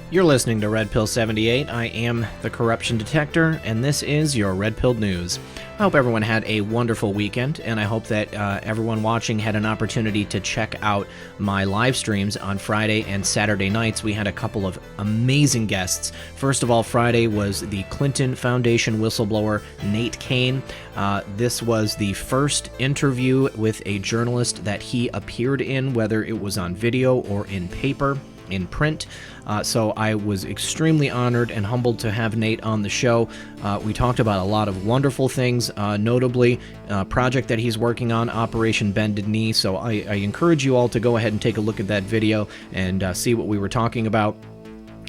You're listening to Red Pill 78. I am the corruption detector, and this is your Red Pill News. I hope everyone had a wonderful weekend, and I hope that everyone watching had an opportunity to check out my live streams on Friday and Saturday nights. We had a couple of amazing guests. First of all, Friday was the Clinton Foundation whistleblower Nate Kane. This was the first interview with a journalist that he appeared in, whether it was on video or in print. So I was extremely honored and humbled to have Nate on the show. We talked about a lot of wonderful things, notably a project that he's working on, Operation Bended Knee. So I encourage you all to go ahead and take a look at that video and see what we were talking about.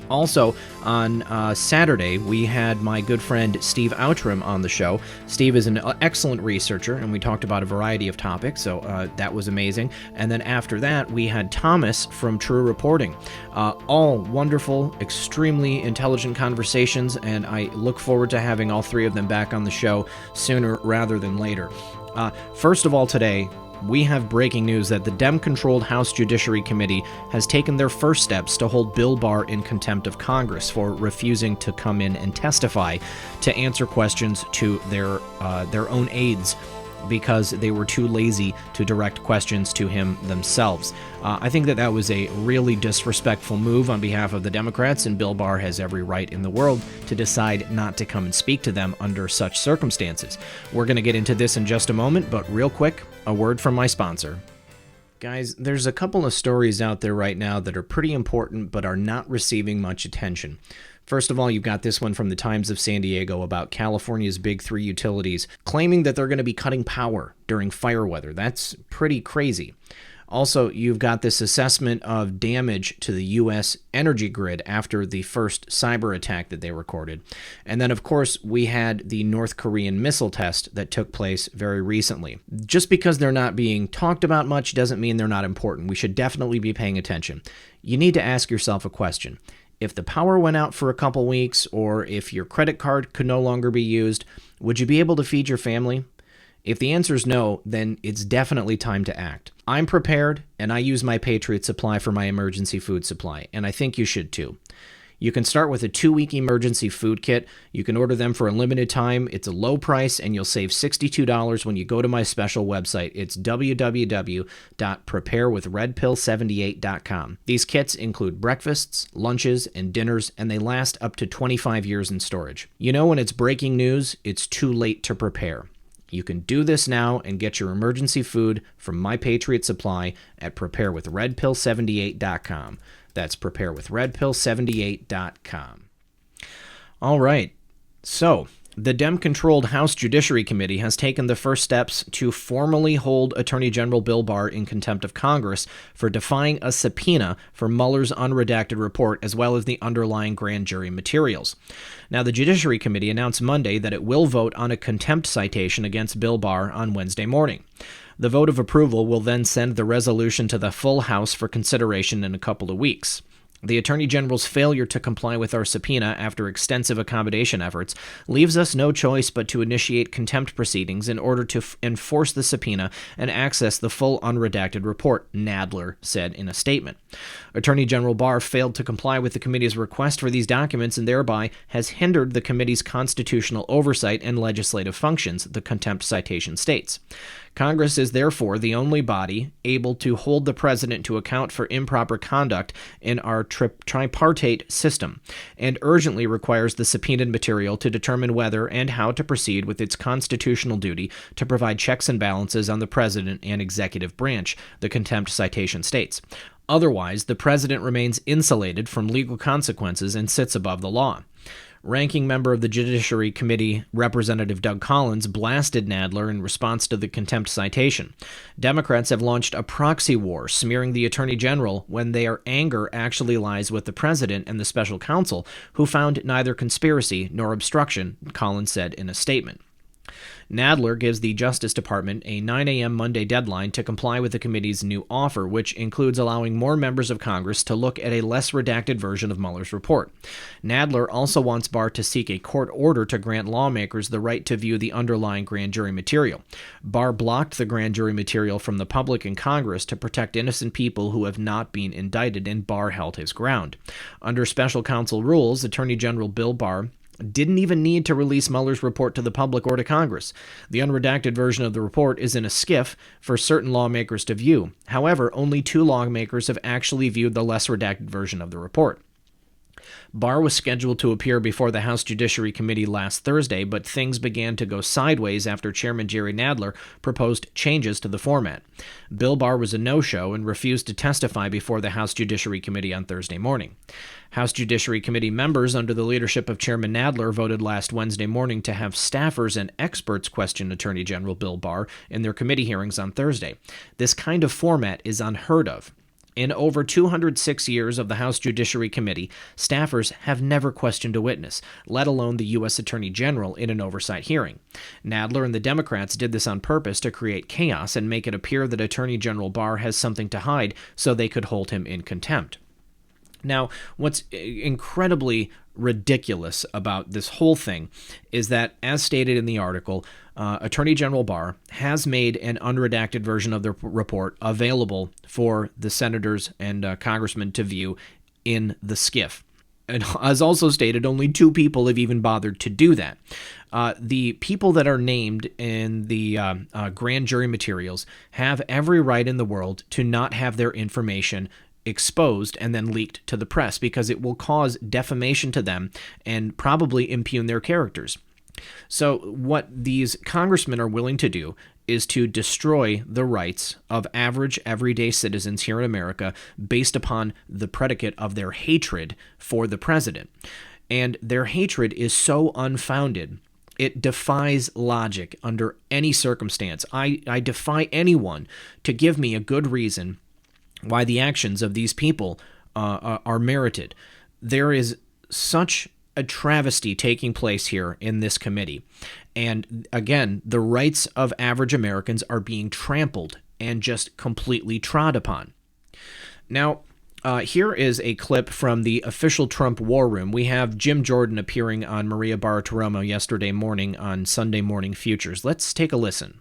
Also, on Saturday, we had my good friend Steve Outram on the show. Steve is an excellent researcher, and we talked about a variety of topics, so that was amazing. And then after that, we had Thomas from True Reporting. All wonderful, extremely intelligent conversations, and I look forward to having all three of them back on the show sooner rather than later. First of all, today, we have breaking news that the Dem-controlled House Judiciary Committee has taken their first steps to hold Bill Barr in contempt of Congress for refusing to come in and testify to answer questions to their own aides because they were too lazy to direct questions to him themselves. I think that was a really disrespectful move on behalf of the Democrats, and Bill Barr has every right in the world to decide not to come and speak to them under such circumstances. We're going to get into this in just a moment, but real quick, a word from my sponsor. Guys, there's a couple of stories out there right now that are pretty important but are not receiving much attention. First of all, you've got this one from the Times of San Diego about California's big three utilities claiming that they're going to be cutting power during fire weather. That's pretty crazy. Also, you've got this assessment of damage to the U.S. energy grid after the first cyber attack that they recorded. And then, of course, we had the North Korean missile test that took place very recently. Just because they're not being talked about much doesn't mean they're not important. We should definitely be paying attention. You need to ask yourself a question. If the power went out for a couple weeks, or if your credit card could no longer be used, would you be able to feed your family? If the answer is no, then it's definitely time to act. I'm prepared, and I use my Patriot Supply for my emergency food supply, and I think you should too. You can start with a 2-week emergency food kit. You can order them for a limited time. It's a low price, and you'll save $62 when you go to my special website. It's www.preparewithredpill78.com. These kits include breakfasts, lunches, and dinners, and they last up to 25 years in storage. You know, when it's breaking news, it's too late to prepare. You can do this now and get your emergency food from My Patriot Supply at preparewithredpill78.com. That's preparewithredpill78.com. All right. So, the Dem-controlled House Judiciary Committee has taken the first steps to formally hold Attorney General Bill Barr in contempt of Congress for defying a subpoena for Mueller's unredacted report as well as the underlying grand jury materials. Now, the Judiciary Committee announced Monday that it will vote on a contempt citation against Bill Barr on Wednesday morning. The vote of approval will then send the resolution to the full House for consideration in a couple of weeks. The Attorney General's failure to comply with our subpoena after extensive accommodation efforts leaves us no choice but to initiate contempt proceedings in order to enforce the subpoena and access the full unredacted report, Nadler said in a statement. Attorney General Barr failed to comply with the committee's request for these documents and thereby has hindered the committee's constitutional oversight and legislative functions, the contempt citation states. Congress is therefore the only body able to hold the president to account for improper conduct in our tripartite system, and urgently requires the subpoenaed material to determine whether and how to proceed with its constitutional duty to provide checks and balances on the president and executive branch, the contempt citation states. Otherwise, the president remains insulated from legal consequences and sits above the law. Ranking member of the Judiciary Committee, Representative Doug Collins, blasted Nadler in response to the contempt citation. Democrats have launched a proxy war smearing the Attorney General when their anger actually lies with the President and the special counsel, who found neither conspiracy nor obstruction, Collins said in a statement. Nadler gives the Justice Department a 9 a.m. Monday deadline to comply with the committee's new offer, which includes allowing more members of Congress to look at a less redacted version of Mueller's report. Nadler also wants Barr to seek a court order to grant lawmakers the right to view the underlying grand jury material. Barr blocked the grand jury material from the public and Congress to protect innocent people who have not been indicted, and Barr held his ground. Under special counsel rules, Attorney General Bill Barr didn't even need to release Mueller's report to the public or to Congress. The unredacted version of the report is in a Schiff for certain lawmakers to view. However, only 2 lawmakers have actually viewed the less redacted version of the report. Barr was scheduled to appear before the House Judiciary Committee last Thursday, but things began to go sideways after Chairman Jerry Nadler proposed changes to the format. Bill Barr was a no-show and refused to testify before the House Judiciary Committee on Thursday morning. House Judiciary Committee members, under the leadership of Chairman Nadler, voted last Wednesday morning to have staffers and experts question Attorney General Bill Barr in their committee hearings on Thursday. This kind of format is unheard of. In over 206 years of the House Judiciary Committee, staffers have never questioned a witness, let alone the U.S. Attorney General in an oversight hearing. Nadler and the Democrats did this on purpose to create chaos and make it appear that Attorney General Barr has something to hide so they could hold him in contempt. Now, what's incredibly ridiculous about this whole thing is that, as stated in the article, Attorney General Barr has made an unredacted version of the report available for the senators and congressmen to view in the Schiff. And as also stated, only 2 people have even bothered to do that. The people that are named in the grand jury materials have every right in the world to not have their information exposed and then leaked to the press, because it will cause defamation to them and probably impugn their characters. So what these congressmen are willing to do is to destroy the rights of average, everyday citizens here in America based upon the predicate of their hatred for the president. And their hatred is so unfounded, it defies logic under any circumstance. I defy anyone to give me a good reason why the actions of these people are merited. There is such a travesty taking place here in this committee. And again, the rights of average Americans are being trampled and just completely trod upon. Now, here is a clip from the official Trump war room. We have Jim Jordan appearing on Maria Bartiromo yesterday morning on Sunday Morning Futures. Let's take a listen.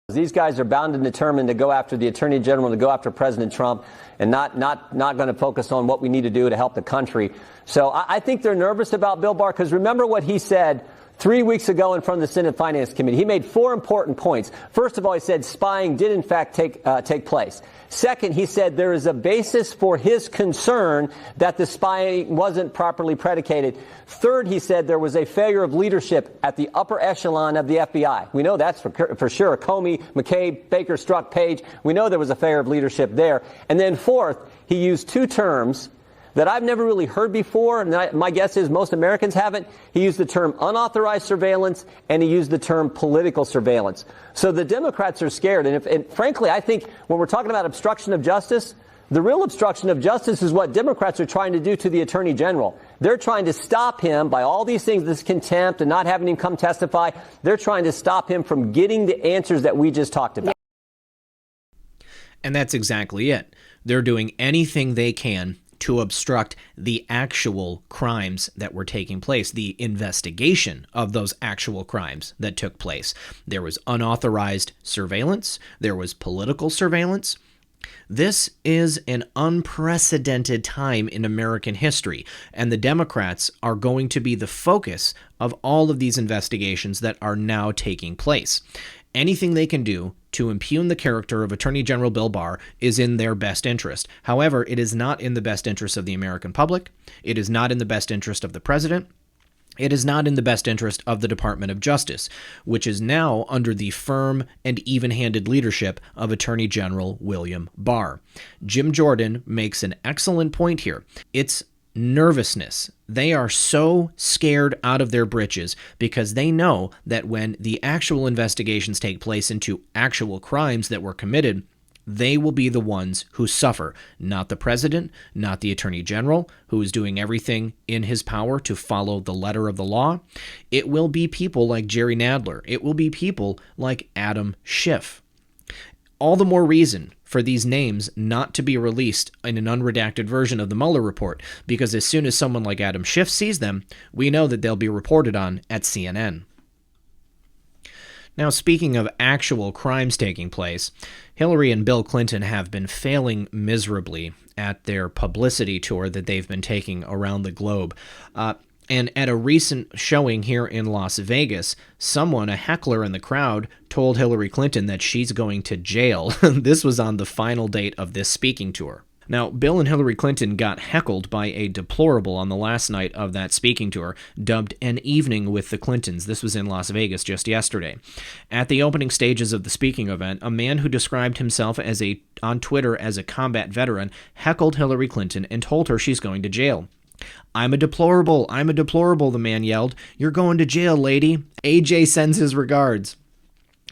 These guys are bound and determined to go after the Attorney General, to go after President Trump, and not going to focus on what we need to do to help the country. So I think they're nervous about Bill Barr, because remember what he said 3 weeks ago in front of the Senate Finance Committee. He made 4 important points. First of all, he said spying did in fact take place. Second, he said there is a basis for his concern that the spying wasn't properly predicated. Third, he said there was a failure of leadership at the upper echelon of the FBI. We know that's for sure. Comey, McCabe, Baker, Strzok, Page. We know there was a failure of leadership there. And then fourth, he used 2 terms that I've never really heard before, and my guess is most Americans haven't. He used the term unauthorized surveillance, and he used the term political surveillance. So the Democrats are scared. And frankly, I think when we're talking about obstruction of justice, the real obstruction of justice is what Democrats are trying to do to the Attorney General. They're trying to stop him by all these things, this contempt and not having him come testify. They're trying to stop him from getting the answers that we just talked about. And that's exactly it. They're doing anything they can to obstruct the actual crimes that were taking place, the investigation of those actual crimes that took place. There was unauthorized surveillance. There was political surveillance. This is an unprecedented time in American history, and the Democrats are going to be the focus of all of these investigations that are now taking place. Anything they can do to impugn the character of Attorney General Bill Barr is in their best interest. However, it is not in the best interest of the American public. It is not in the best interest of the president. It is not in the best interest of the Department of Justice, which is now under the firm and even-handed leadership of Attorney General William Barr. Jim Jordan makes an excellent point here. It's nervousness. They are so scared out of their britches because they know that when the actual investigations take place into actual crimes that were committed, They will be the ones who suffer, not the president, not the attorney general, who is doing everything in his power to follow the letter of the law. It will be people like Jerry Nadler. It will be people like Adam Schiff. All the more reason for these names not to be released in an unredacted version of the Mueller report, because as soon as someone like Adam Schiff sees them, we know that they'll be reported on at CNN. Now, speaking of actual crimes taking place, Hillary and Bill Clinton have been failing miserably at their publicity tour that they've been taking around the globe. And at a recent showing here in Las Vegas, someone, a heckler in the crowd, told Hillary Clinton that she's going to jail. This was on the final date of this speaking tour. Now, Bill and Hillary Clinton got heckled by a deplorable on the last night of that speaking tour, dubbed An Evening with the Clintons. This was in Las Vegas just yesterday. At the opening stages of the speaking event, a man who described himself on Twitter as a combat veteran heckled Hillary Clinton and told her she's going to jail. I'm a deplorable, the man yelled. You're going to jail, lady. AJ sends his regards.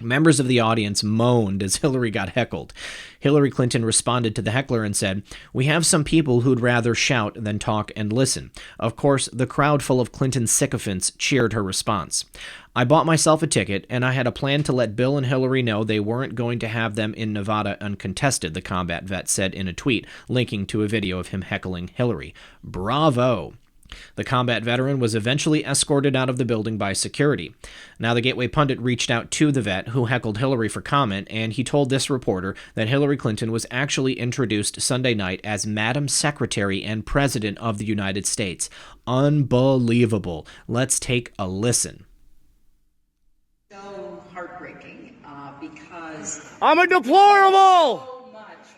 Members of the audience moaned as Hillary got heckled. Hillary Clinton responded to the heckler and said, "We have some people who'd rather shout than talk and listen." Of course, the crowd full of Clinton sycophants cheered her response. "I bought myself a ticket, and I had a plan to let Bill and Hillary know they weren't going to have them in Nevada uncontested," the combat vet said in a tweet, linking to a video of him heckling Hillary. Bravo! The combat veteran was eventually escorted out of the building by security. Now, the Gateway pundit reached out to the vet who heckled Hillary for comment, and he told this reporter that Hillary Clinton was actually introduced Sunday night as Madam Secretary and President of the United States. Unbelievable. Let's take a listen. So heartbreaking because I'm a deplorable!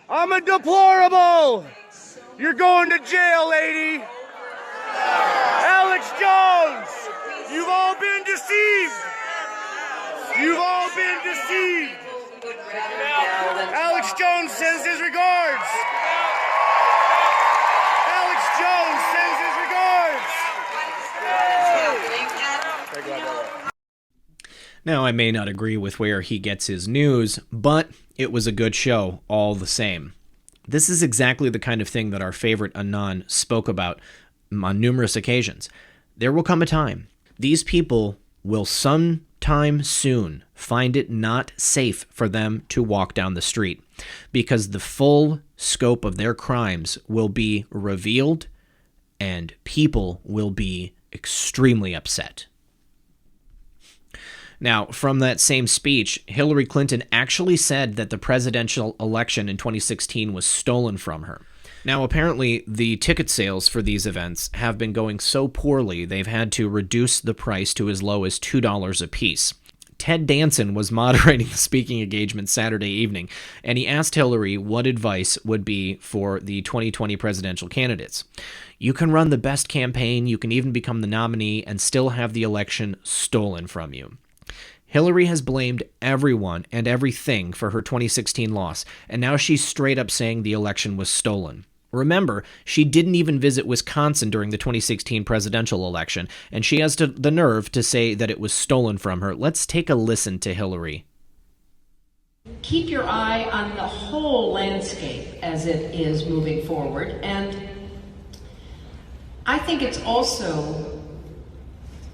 I'm a deplorable! You're going to jail, lady! Alex Jones! You've all been deceived! You've all been deceived! Alex Jones sends his regards! Alex Jones sends his regards! Now, I may not agree with where he gets his news, but it was a good show all the same. This is exactly the kind of thing that our favorite Anon spoke about on numerous occasions. There will come a time. These people will sometime soon find it not safe for them to walk down the street because the full scope of their crimes will be revealed and people will be extremely upset. Now, from that same speech, Hillary Clinton actually said that the presidential election in 2016 was stolen from her. Now, apparently, the ticket sales for these events have been going so poorly, they've had to reduce the price to as low as $2 a piece. Ted Danson was moderating the speaking engagement Saturday evening, and he asked Hillary what advice would be for the 2020 presidential candidates. You can run the best campaign, you can even become the nominee, and still have the election stolen from you. Hillary has blamed everyone and everything for her 2016 loss, and now she's straight up saying the election was stolen. Remember, she didn't even visit Wisconsin during the 2016 presidential election, and she has the nerve to say that it was stolen from her. Let's take a listen to Hillary. Keep your eye on the whole landscape as it is moving forward, and I think it's also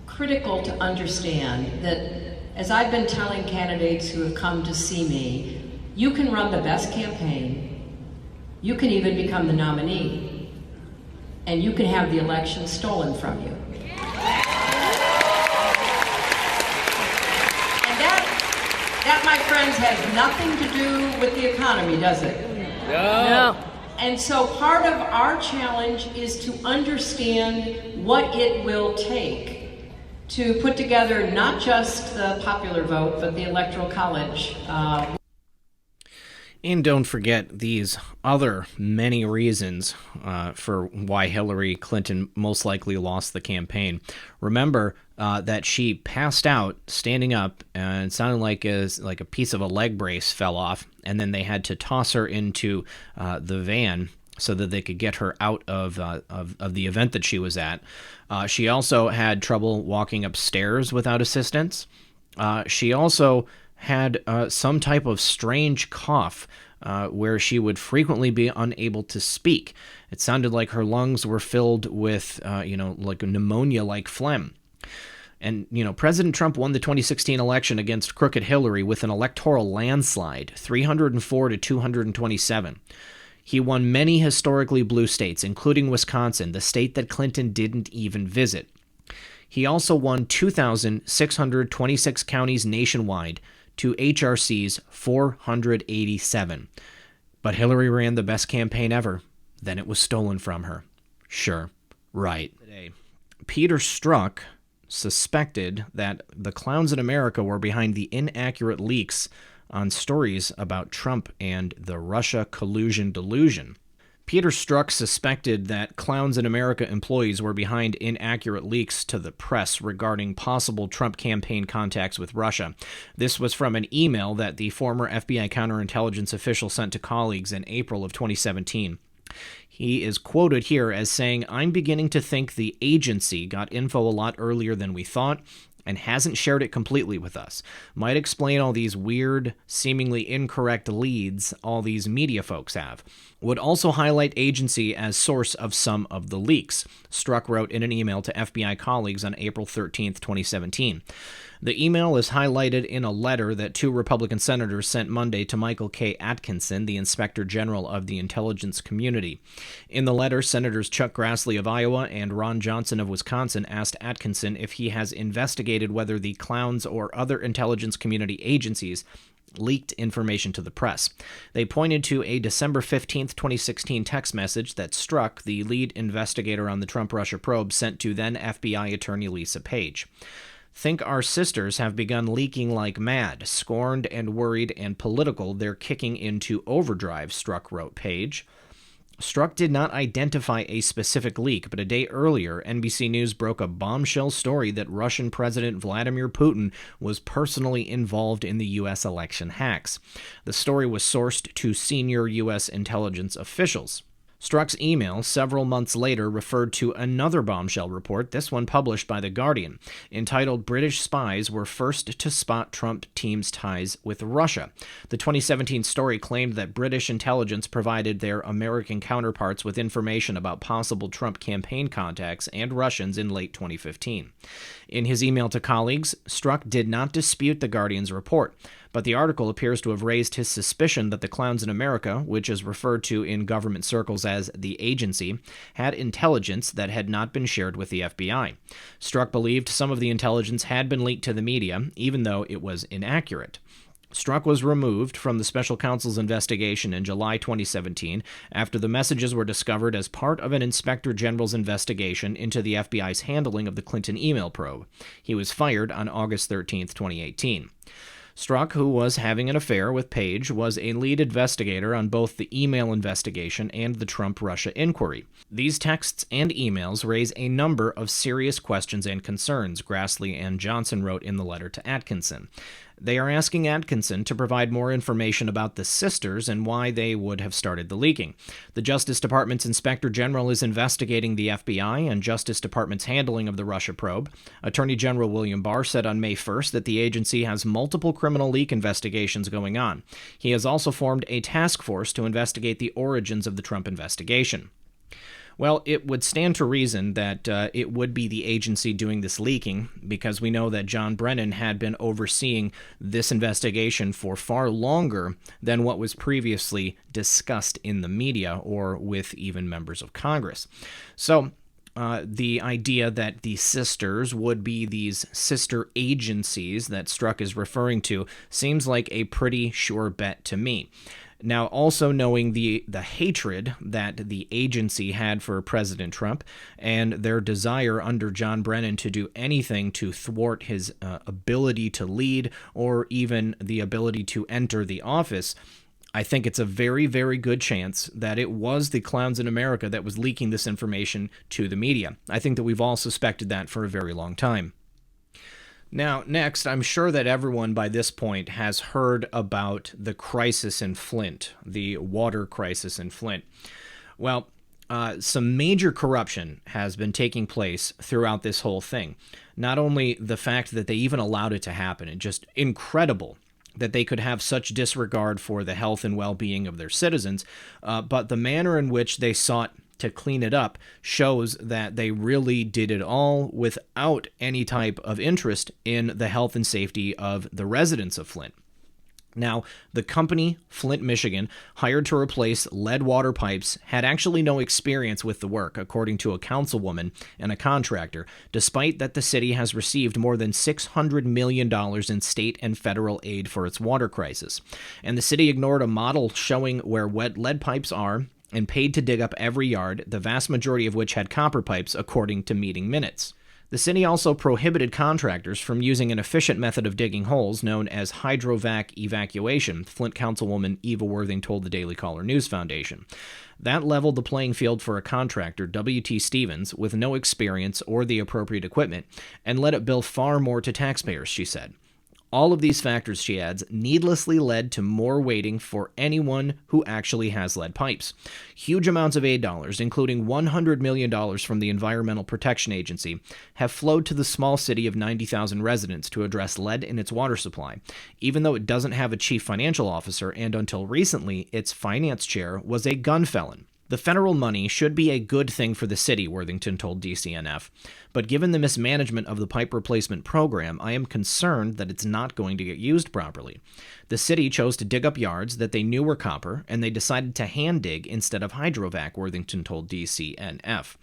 critical to understand that, as I've been telling candidates who have come to see me, you can run the best campaign, you can even become the nominee, and you can have the election stolen from you. And that, my friends, has nothing to do with the economy, does it? No. And so part of our challenge is to understand what it will take to put together not just the popular vote, but the Electoral College. And don't forget these other many reasons for why Hillary Clinton most likely lost the campaign. Remember that she passed out standing up, and it sounded like a piece of a leg brace fell off, and then they had to toss her into the van so that they could get her out of the event that she was at. She also had trouble walking upstairs without assistance. She also had some type of strange cough where she would frequently be unable to speak. It sounded like her lungs were filled with, like a pneumonia-like phlegm. And, President Trump won the 2016 election against crooked Hillary with an electoral landslide, 304 to 227. He won many historically blue states, including Wisconsin, the state that Clinton didn't even visit. He also won 2,626 counties nationwide to HRC's 487. But Hillary ran the best campaign ever. Then it was stolen from her. Sure, right. Today, Peter Strzok suspected that the clowns in America were behind the inaccurate leaks on stories about Trump and the Russia collusion delusion. Peter Strzok suspected that Clowns in America employees were behind inaccurate leaks to the press regarding possible Trump campaign contacts with Russia. This was from an email that the former FBI counterintelligence official sent to colleagues in April of 2017. He is quoted here as saying, "I'm beginning to think the agency got info a lot earlier than we thought and hasn't shared it completely with us. Might explain all these weird, seemingly incorrect leads all these media folks have. Would also highlight agency as source of some of the leaks," Strzok wrote in an email to FBI colleagues on April 13, 2017. The email is highlighted in a letter that two Republican senators sent Monday to Michael K. Atkinson, the Inspector General of the Intelligence Community. In the letter, Senators Chuck Grassley of Iowa and Ron Johnson of Wisconsin asked Atkinson if he has investigated whether the clowns or other intelligence community agencies leaked information to the press. They pointed to a December 15, 2016 text message that Strzok, the lead investigator on the Trump-Russia probe, sent to then FBI attorney Lisa Page. "Think our sisters have begun leaking like mad. Scorned and worried and political, they're kicking into overdrive," Strzok wrote Page. Strzok did not identify a specific leak, but a day earlier, NBC News broke a bombshell story that Russian President Vladimir Putin was personally involved in the U.S. election hacks. The story was sourced to senior U.S. intelligence officials. Strzok's email several months later referred to another bombshell report, this one published by The Guardian, entitled "British Spies Were First to Spot Trump Team's Ties with Russia." The 2017 story claimed that British intelligence provided their American counterparts with information about possible Trump campaign contacts and Russians in late 2015. In his email to colleagues, Strzok did not dispute The Guardian's report, but the article appears to have raised his suspicion that the Clowns in America, which is referred to in government circles as the agency, had intelligence that had not been shared with the FBI. Strzok believed some of the intelligence had been leaked to the media, even though it was inaccurate. Strzok was removed from the special counsel's investigation in July 2017 after the messages were discovered as part of an inspector general's investigation into the FBI's handling of the Clinton email probe. He was fired on August 13, 2018. Strzok, who was having an affair with Page, was a lead investigator on both the email investigation and the Trump-Russia inquiry. These texts and emails raise a number of serious questions and concerns, Grassley and Johnson wrote in the letter to Atkinson. They are asking Atkinson to provide more information about the sisters and why they would have started the leaking. The Justice Department's Inspector General is investigating the FBI and Justice Department's handling of the Russia probe. Attorney General William Barr said on May 1st that the agency has multiple criminal leak investigations going on. He has also formed a task force to investigate the origins of the Trump investigation. Well, it would stand to reason that it would be the agency doing this leaking, because we know that John Brennan had been overseeing this investigation for far longer than what was previously discussed in the media or with even members of Congress. So the idea that the sisters would be these sister agencies that Strzok is referring to seems like a pretty sure bet to me. Now, also knowing the hatred that the agency had for President Trump and their desire under John Brennan to do anything to thwart his ability to lead or even the ability to enter the office, I think it's a very, very good chance that it was the Clowns in America that was leaking this information to the media. I think that we've all suspected that for a very long time. Now, next, I'm sure that everyone by this point has heard about the crisis in Flint, the water crisis in Flint. Well, some major corruption has been taking place throughout this whole thing. Not only the fact that they even allowed it to happen, and just incredible that they could have such disregard for the health and well-being of their citizens, but the manner in which they sought to clean it up shows that they really did it all without any type of interest in the health and safety of the residents of Flint. Now, the company, Flint, Michigan, hired to replace lead water pipes, had actually no experience with the work, according to a councilwoman and a contractor, despite that the city has received more than $600 million in state and federal aid for its water crisis. And the city ignored a model showing where wet lead pipes are and paid to dig up every yard, the vast majority of which had copper pipes, according to meeting minutes. The city also prohibited contractors from using an efficient method of digging holes known as hydrovac evacuation, Flint Councilwoman Eva Worthing told the Daily Caller News Foundation. That leveled the playing field for a contractor, W.T. Stevens, with no experience or the appropriate equipment, and let it bill far more to taxpayers, she said. All of these factors, she adds, needlessly led to more waiting for anyone who actually has lead pipes. Huge amounts of aid dollars, including $100 million from the Environmental Protection Agency, have flowed to the small city of 90,000 residents to address lead in its water supply, even though it doesn't have a chief financial officer and until recently its finance chair was a gun felon. The federal money should be a good thing for the city, Worthington told DCNF, but given the mismanagement of the pipe replacement program, I am concerned that it's not going to get used properly. The city chose to dig up yards that they knew were copper, and they decided to hand dig instead of hydrovac, Worthington told DCNF.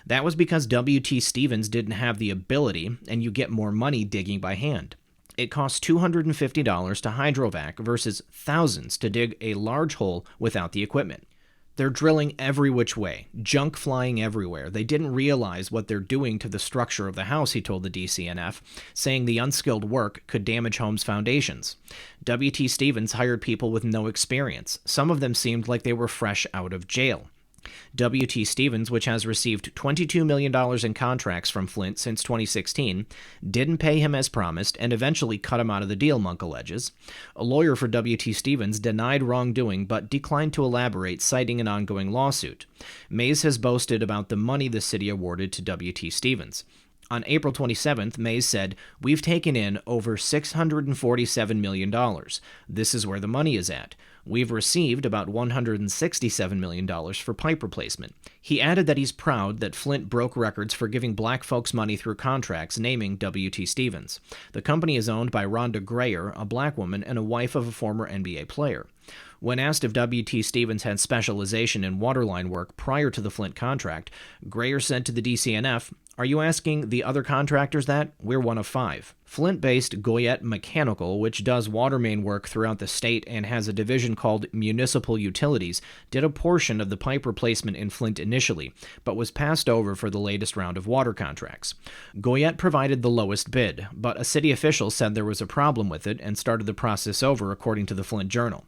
That was because W.T. Stevens didn't have the ability, and you get more money digging by hand. It costs $250 to hydrovac versus thousands to dig a large hole without the equipment. They're drilling every which way, junk flying everywhere. They didn't realize what they're doing to the structure of the house, he told the DCNF, saying the unskilled work could damage homes' foundations. W.T. Stevens hired people with no experience. Some of them seemed like they were fresh out of jail. W.T. Stevens, which has received $22 million in contracts from Flint since 2016, didn't pay him as promised and eventually cut him out of the deal, Monk alleges. A lawyer for W.T. Stevens denied wrongdoing but declined to elaborate, citing an ongoing lawsuit. Mays has boasted about the money the city awarded to W.T. Stevens. On April 27th, Mays said, "We've taken in over $647 million. This is where the money is at. We've received about $167 million for pipe replacement." He added that he's proud that Flint broke records for giving black folks money through contracts, naming W.T. Stevens. The company is owned by Rhonda Greer, a black woman and a wife of a former NBA player. When asked if W.T. Stevens had specialization in waterline work prior to the Flint contract, Greer said to the DCNF, "Are you asking the other contractors that? We're one of 5. Flint-based Goyette Mechanical, which does water main work throughout the state and has a division called Municipal Utilities, did a portion of the pipe replacement in Flint initially, but was passed over for the latest round of water contracts. Goyette provided the lowest bid, but a city official said there was a problem with it and started the process over, according to the Flint Journal.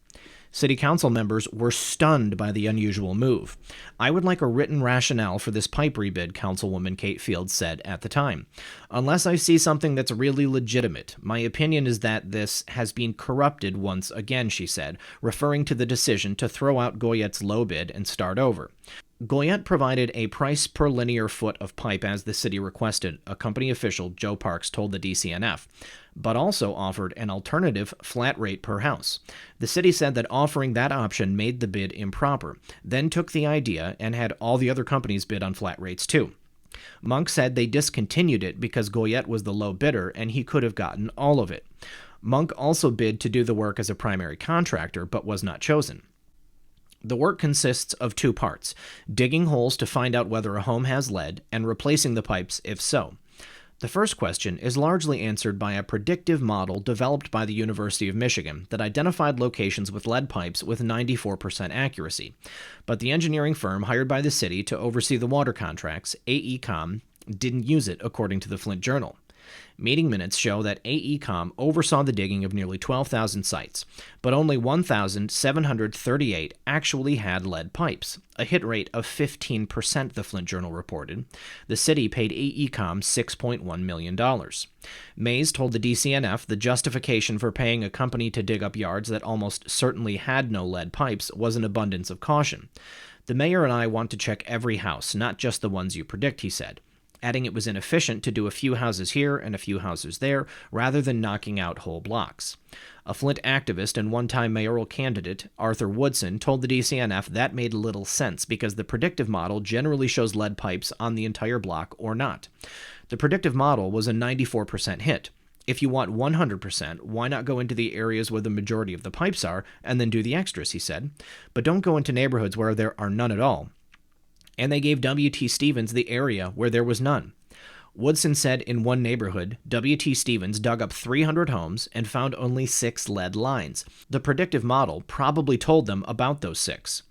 City council members were stunned by the unusual move. I would like a written rationale for this pipe rebid, Councilwoman Kate Fields said at the time. Unless I see something that's really legitimate, my opinion is that this has been corrupted once again, she said, referring to the decision to throw out Goyette's low bid and start over. Goyette provided a price per linear foot of pipe as the city requested, a company official, Joe Parks, told the DCNF, but also offered an alternative flat rate per house. The city said that offering that option made the bid improper, then took the idea and had all the other companies bid on flat rates too. Monk said they discontinued it because Goyette was the low bidder and he could have gotten all of it. Monk also bid to do the work as a primary contractor, but was not chosen. The work consists of 2 parts, digging holes to find out whether a home has lead and replacing the pipes if so. The first question is largely answered by a predictive model developed by the University of Michigan that identified locations with lead pipes with 94% accuracy. But the engineering firm hired by the city to oversee the water contracts, AECom, didn't use it, according to the Flint Journal. Meeting minutes show that AECom oversaw the digging of nearly 12,000 sites, but only 1,738 actually had lead pipes, a hit rate of 15%, the Flint Journal reported. The city paid AECom $6.1 million. Mays told the DCNF the justification for paying a company to dig up yards that almost certainly had no lead pipes was an abundance of caution. The mayor and I want to check every house, not just the ones you predict, he said. adding it was inefficient to do a few houses here and a few houses there rather than knocking out whole blocks. A Flint activist and one-time mayoral candidate, Arthur Woodson, told the DCNF that made little sense because the predictive model generally shows lead pipes on the entire block or not. The predictive model was a 94% hit. If you want 100%, why not go into the areas where the majority of the pipes are and then do the extras, he said. But don't go into neighborhoods where there are none at all. And they gave W.T. Stevens the area where there was none. Woodson said in one neighborhood, W.T. Stevens dug up 300 homes and found only 6 lead lines. The predictive model probably told them about those 6.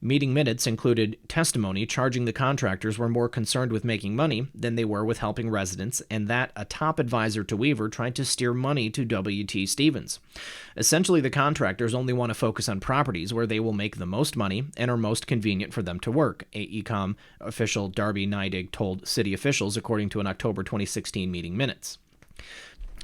Meeting minutes included testimony charging the contractors were more concerned with making money than they were with helping residents, and that a top advisor to Weaver tried to steer money to W.T. Stevens. Essentially, the contractors only want to focus on properties where they will make the most money and are most convenient for them to work, AECOM official Darby Neidig told city officials according to an October 2016 meeting minutes.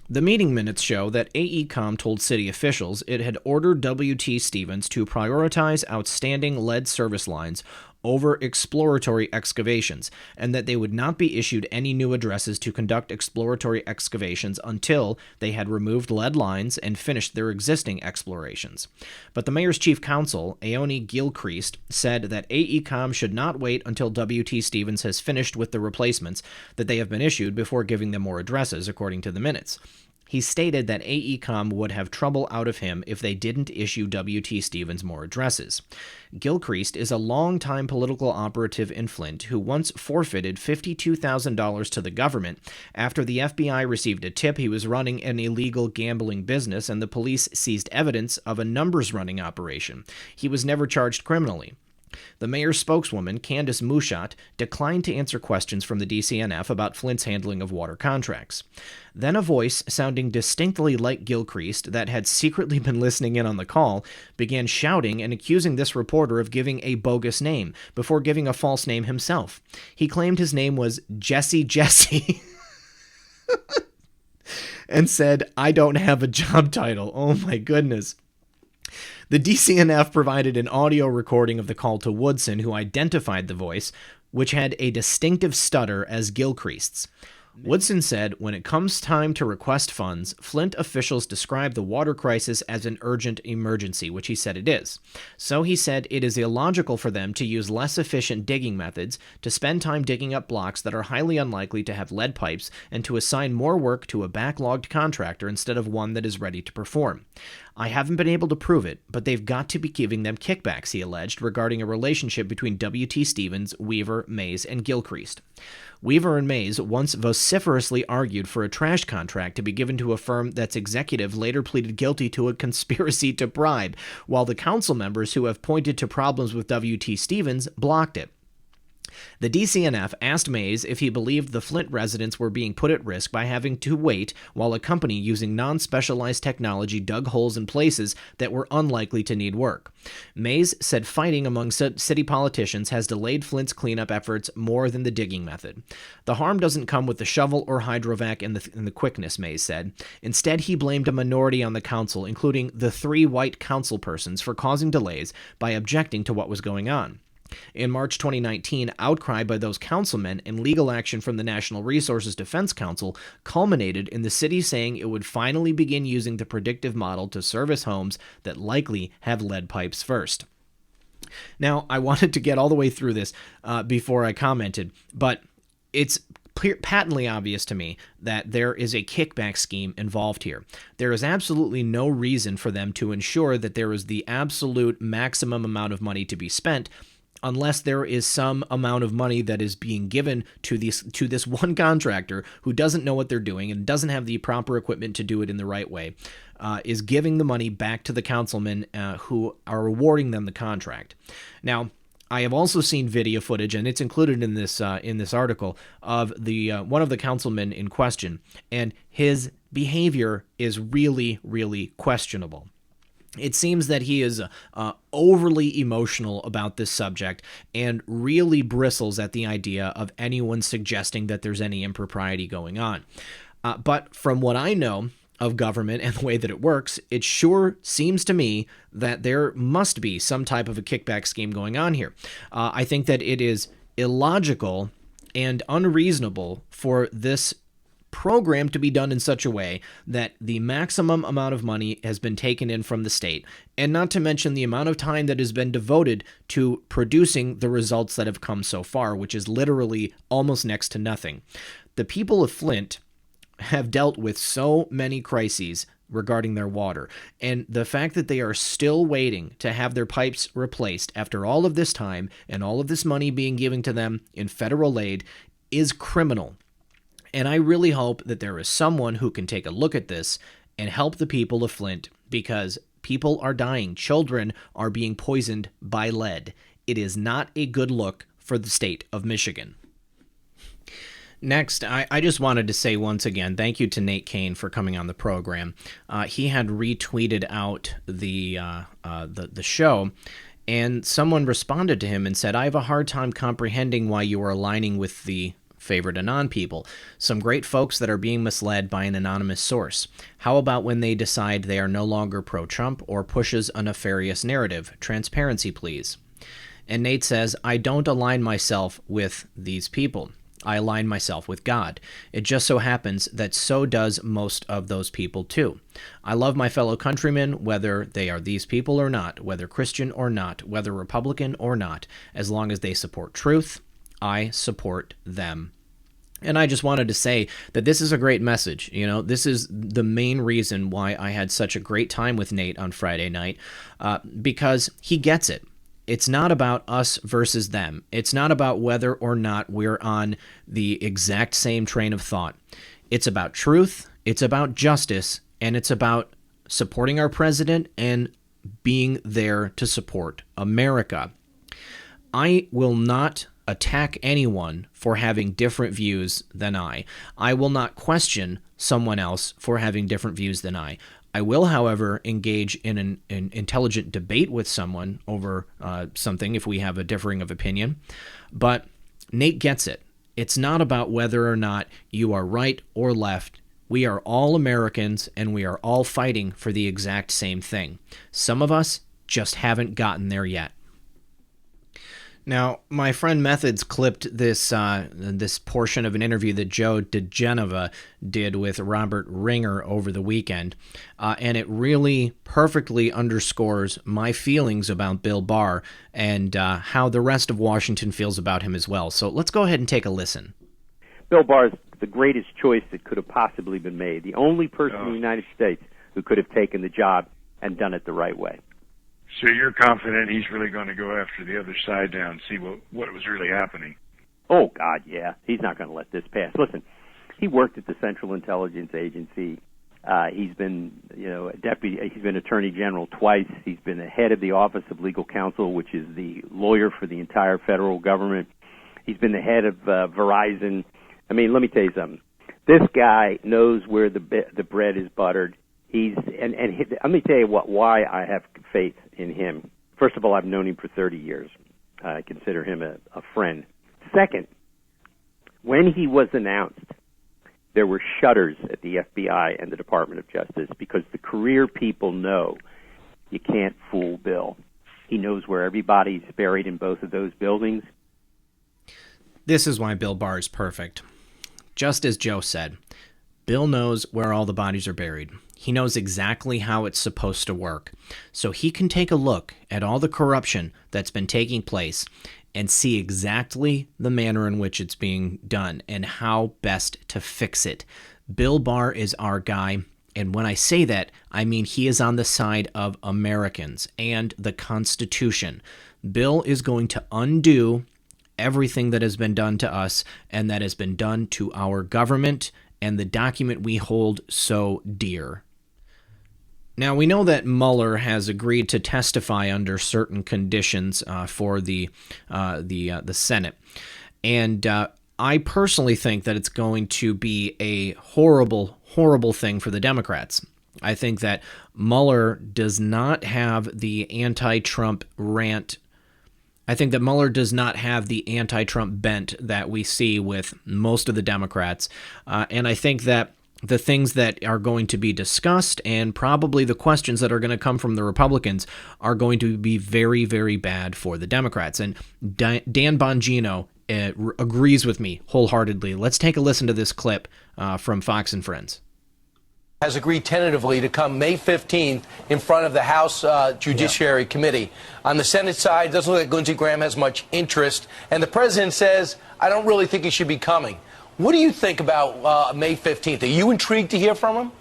The meeting minutes show that AECOM told city officials it had ordered W.T. Stevens to prioritize outstanding lead service lines over exploratory excavations, and that they would not be issued any new addresses to conduct exploratory excavations until they had removed lead lines and finished their existing explorations. But the mayor's chief counsel, Aoni Gilchrist, said that AECOM should not wait until W.T. Stevens has finished with the replacements that they have been issued before giving them more addresses, according to the minutes. He stated that AECOM would have trouble out of him if they didn't issue W.T. Stevens more addresses. Gilchrist is a longtime political operative in Flint who once forfeited $52,000 to the government after the FBI received a tip he was running an illegal gambling business and the police seized evidence of a numbers-running operation. He was never charged criminally. The mayor's spokeswoman, Candace Mushat, declined to answer questions from the DCNF about Flint's handling of water contracts. Then a voice sounding distinctly like Gilchrist that had secretly been listening in on the call began shouting and accusing this reporter of giving a bogus name before giving a false name himself. He claimed his name was Jesse and said, "I don't have a job title." Oh my goodness. The DCNF provided an audio recording of the call to Woodson, who identified the voice, which had a distinctive stutter as Gilchrist's. Woodson said, when it comes time to request funds, Flint officials describe the water crisis as an urgent emergency, which he said it is. So he said it is illogical for them to use less efficient digging methods, to spend time digging up blocks that are highly unlikely to have lead pipes, and to assign more work to a backlogged contractor instead of one that is ready to perform. I haven't been able to prove it, but they've got to be giving them kickbacks, he alleged, regarding a relationship between W.T. Stevens, Weaver, Mays, and Gilchrist. Weaver and Mays once vociferously argued for a trash contract to be given to a firm that's executive later pleaded guilty to a conspiracy to bribe, while the council members who have pointed to problems with W.T. Stevens blocked it. The DCNF asked Mays if he believed the Flint residents were being put at risk by having to wait while a company using non-specialized technology dug holes in places that were unlikely to need work. Mays said fighting among city politicians has delayed Flint's cleanup efforts more than the digging method. The harm doesn't come with the shovel or hydrovac and the quickness, Mays said. Instead, he blamed a minority on the council, including the 3 white councilpersons, for causing delays by objecting to what was going on. In March 2019, outcry by those councilmen and legal action from the National Resources Defense Council culminated in the city saying it would finally begin using the predictive model to service homes that likely have lead pipes first. Now, I wanted to get all the way through this before I commented, but it's patently obvious to me that there is a kickback scheme involved here. There is absolutely no reason for them to ensure that there is the absolute maximum amount of money to be spent unless there is some amount of money that is being given to this one contractor who doesn't know what they're doing and doesn't have the proper equipment to do it in the right way, is giving the money back to the councilmen who are awarding them the contract. Now, I have also seen video footage, and it's included in this article, of the one of the councilmen in question, and his behavior is really, really questionable. It seems that he is overly emotional about this subject and really bristles at the idea of anyone suggesting that there's any impropriety going on. But from what I know of government and the way that it works, it sure seems to me that there must be some type of a kickback scheme going on here. I think that it is illogical and unreasonable for this program to be done in such a way that the maximum amount of money has been taken in from the state, and not to mention the amount of time that has been devoted to producing the results that have come so far, which is literally almost next to nothing. The people of Flint have dealt with so many crises regarding their water, and the fact that they are still waiting to have their pipes replaced after all of this time and all of this money being given to them in federal aid is criminal. And I really hope that there is someone who can take a look at this and help the people of Flint, because people are dying. Children are being poisoned by lead. It is not a good look for the state of Michigan. Next, I just wanted to say once again, thank you to Nate Kane for coming on the program. He had retweeted out the show, and someone responded to him and said, "I have a hard time comprehending why you are aligning with the favorite Anon people. Some great folks that are being misled by an anonymous source. How about when they decide they are no longer pro-Trump or pushes a nefarious narrative? Transparency, please." And Nate says, "I don't align myself with these people. I align myself with God. It just so happens that so does most of those people too. I love my fellow countrymen, whether they are these people or not, whether Christian or not, whether Republican or not. As long as they support truth, I support them." And I just wanted to say that this is a great message. You know, this is the main reason why I had such a great time with Nate on Friday night, because he gets it. It's not about us versus them. It's not about whether or not we're on the exact same train of thought. It's about truth, it's about justice, and it's about supporting our president and being there to support America. I will not attack anyone for having different views than I. I will not question someone else for having different views than I. I will, however, engage in an intelligent debate with someone over something if we have a differing of opinion. But Nate gets it. It's not about whether or not you are right or left. We are all Americans, and we are all fighting for the exact same thing. Some of us just haven't gotten there yet. Now, my friend Methods clipped this portion of an interview that Joe DeGeneva did with Robert Ringer over the weekend, and it really perfectly underscores my feelings about Bill Barr and how the rest of Washington feels about him as well. So let's go ahead and take a listen. Bill Barr is the greatest choice that could have possibly been made, the only person in the United States who could have taken the job and done it the right way. So you're confident he's really going to go after the other side now and see what was really happening? Oh, God, yeah. He's not going to let this pass. Listen, he worked at the Central Intelligence Agency. He's been, a deputy. He's been Attorney General twice. He's been the head of the Office of Legal Counsel, which is the lawyer for the entire federal government. He's been the head of Verizon. I mean, let me tell you something. This guy knows where the bread is buttered. Let me tell you why I have faith in him. First of all, I've known him for 30 years. I consider him a friend. Second, when he was announced, there were shudders at the FBI and the Department of Justice because the career people know you can't fool Bill. He knows where everybody's buried in both of those buildings. This is why Bill Barr is perfect. Just as Joe said, Bill knows where all the bodies are buried. He knows exactly how it's supposed to work. So he can take a look at all the corruption that's been taking place and see exactly the manner in which it's being done and how best to fix it. Bill Barr is our guy. And when I say that, I mean he is on the side of Americans and the Constitution. Bill is going to undo everything that has been done to us and that has been done to our government and the document we hold so dear. Now, we know that Mueller has agreed to testify under certain conditions for the Senate, and I personally think that it's going to be a horrible, horrible thing for the Democrats. I think that Mueller does not have the anti-Trump rant. I think that Mueller does not have the anti-Trump bent that we see with most of the Democrats, and I think that the things that are going to be discussed and probably the questions that are going to come from the Republicans are going to be very, very bad for the Democrats. And Dan Bongino agrees with me wholeheartedly. Let's take a listen to this clip from Fox and Friends. Has agreed tentatively to come May 15th in front of the House Judiciary Committee. On the Senate side, it doesn't look like Lindsey Graham has much interest, and the president says, I don't really think he should be coming. What do you think about May 15th? Are you intrigued to hear from him?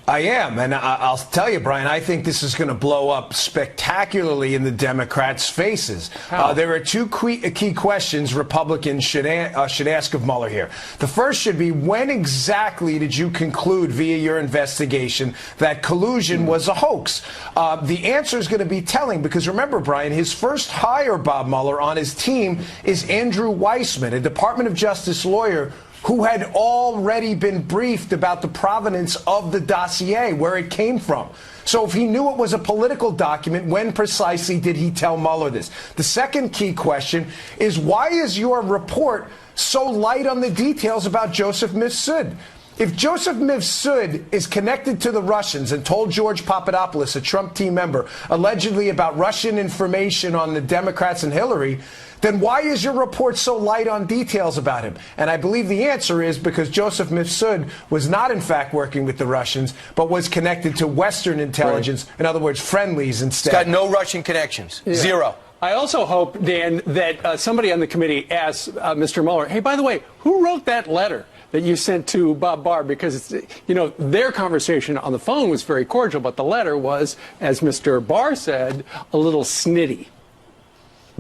I am, and I'll tell you, Brian, I think this is going to blow up spectacularly in the Democrats' faces. There are two key questions Republicans should ask of Mueller here. The first should be, when exactly did you conclude via your investigation that collusion was a hoax? The answer is going to be telling, because remember, Brian, his first hire, Bob Mueller, on his team is Andrew Weissman, a Department of Justice lawyer who had already been briefed about the provenance of the dossier, where it came from. So if he knew it was a political document, when precisely did he tell Mueller this? The second key question is, why is your report so light on the details about Joseph Mifsud? If Joseph Mifsud is connected to the Russians and told George Papadopoulos, a Trump team member, allegedly about Russian information on the Democrats and Hillary, then why is your report so light on details about him? And I believe the answer is because Joseph Mifsud was not, in fact, working with the Russians, but was connected to Western intelligence, in other words, friendlies instead. He's got no Russian connections. Yeah. Zero. I also hope, Dan, that somebody on the committee asks Mr. Mueller, hey, by the way, who wrote that letter that you sent to Bob Barr? Because, you know, their conversation on the phone was very cordial, but the letter was, as Mr. Barr said, a little snitty.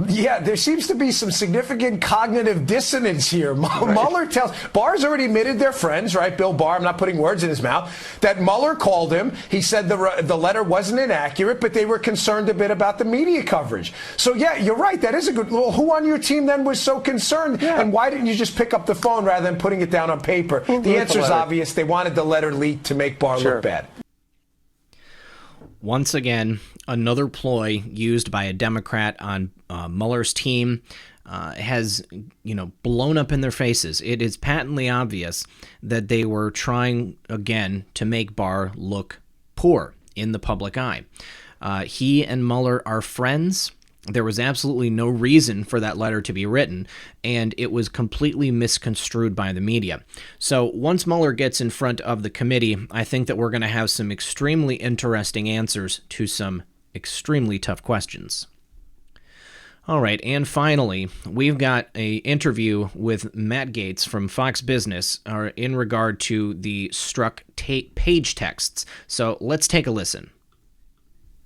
Yeah, there seems to be some significant cognitive dissonance here. Mueller tells, Barr's already admitted they're friends, right? Bill Barr, I'm not putting words in his mouth, that Mueller called him. He said the letter wasn't inaccurate, but they were concerned a bit about the media coverage. So, yeah, you're right. That is a good, well, who on your team then was so concerned? Yeah. And why didn't you just pick up the phone rather than putting it down on paper? The answer is obvious. They wanted the letter leaked to make Barr look bad. Once again, another ploy used by a Democrat on Mueller's team has, blown up in their faces. It is patently obvious that they were trying, again, to make Barr look poor in the public eye. He and Mueller are friends. There was absolutely no reason for that letter to be written, and it was completely misconstrued by the media. So once Mueller gets in front of the committee, I think that we're going to have some extremely interesting answers to some extremely tough questions. All right, and finally, we've got an interview with Matt Gaetz from Fox Business in regard to the struck page texts. So let's take a listen.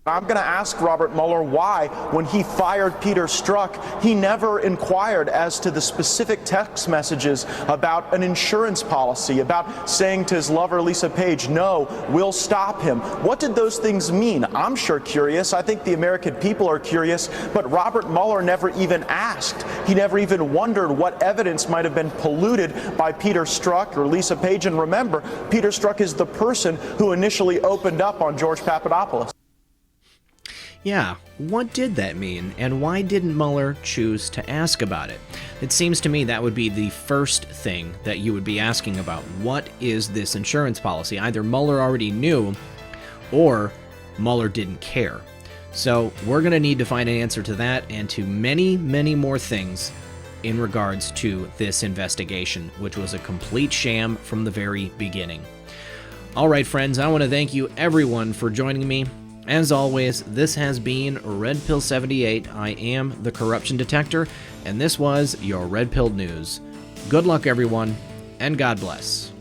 I'm going to ask Robert Mueller why, when he fired Peter Strzok, he never inquired as to the specific text messages about an insurance policy, about saying to his lover, Lisa Page, no, we'll stop him. What did those things mean? I'm sure curious. I think the American people are curious, but Robert Mueller never even asked. He never even wondered what evidence might have been polluted by Peter Strzok or Lisa Page. And remember, Peter Strzok is the person who initially opened up on George Papadopoulos. Yeah, what did that mean, and why didn't Mueller choose to ask about it? It seems to me that would be the first thing that you would be asking about. What is this insurance policy? Either Mueller already knew, or Mueller didn't care. So we're going to need to find an answer to that, and to many, many more things in regards to this investigation, which was a complete sham from the very beginning. All right, friends, I want to thank you, everyone, for joining me. As always, this has been Red Pill 78. I am the Corruption Detector, and this was your Red Pill News. Good luck, everyone, and God bless.